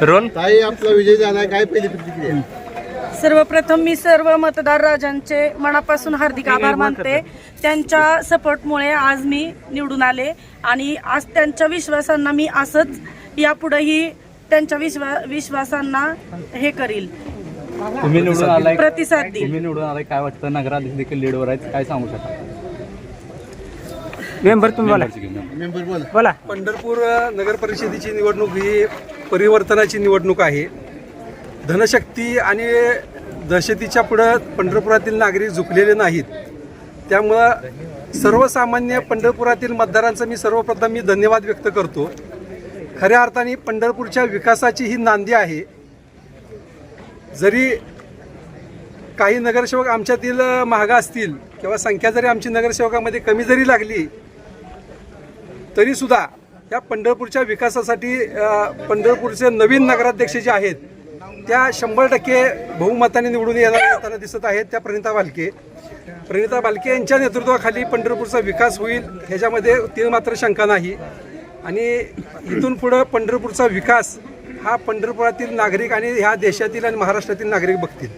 Role ताई आपला विजय झाला, काय पहिली प्रतिक्रिया? सर्वप्रथम मी सर्व मतदार राजांचे मनापासून हार्दिक आभार मानते। त्यांच्या सपोर्टमुळे आज मी निवडून आले आणि आज त्यांच्या विश्वासांना मी असंच यापुढेही त्यांच्या विश्वासांना हे करील, तुम्ही निवडून आलाय, प्रतिसाद देईल। तुम्ही निवडून आलाय, काय वाटतं? नगराध्यक्ष देखील लीडवर आहेत, काय सांगू शकाल? मेंबर तुम्ही बोला. मेंबर बोला. बोला. पंढरपूर नगर परिषदेची निवडणूक ही परिवर्तनाची निवडणूक आहे। धनशक्ती आणि दहशतीच्या पुढं पंढरपुरातील नागरिक झुकलेले नाहीत। त्यामुळं सर्वसामान्य पंढरपुरातील मतदारांचं मी सर्वप्रथम धन्यवाद व्यक्त करतो। खऱ्या अर्थाने पंढरपूरच्या विकासाची ही नांदी आहे। जरी काही नगरसेवक आमच्यातील महाग असतील किंवा संख्या जरी आमची नगरसेवकामध्ये कमी जरी लागली तरीसुद्धा या पंढरपूरच्या विकासासाठी पंढरपूरचे नवीन नगराध्यक्ष जे आहेत त्या 100% बहुमताने निवडून येताना दिसत आहेत। त्या प्रणिता भालके यांच्या नेतृत्वाखाली पंढरपूरचा विकास होईल ह्याच्यामध्ये तीळ मात्र शंका नाही। आणि इथून पुढं पंढरपूरचा विकास हा पंढरपुरातील नागरिक आणि ह्या देशातील आणि महाराष्ट्रातील नागरिक बघतील।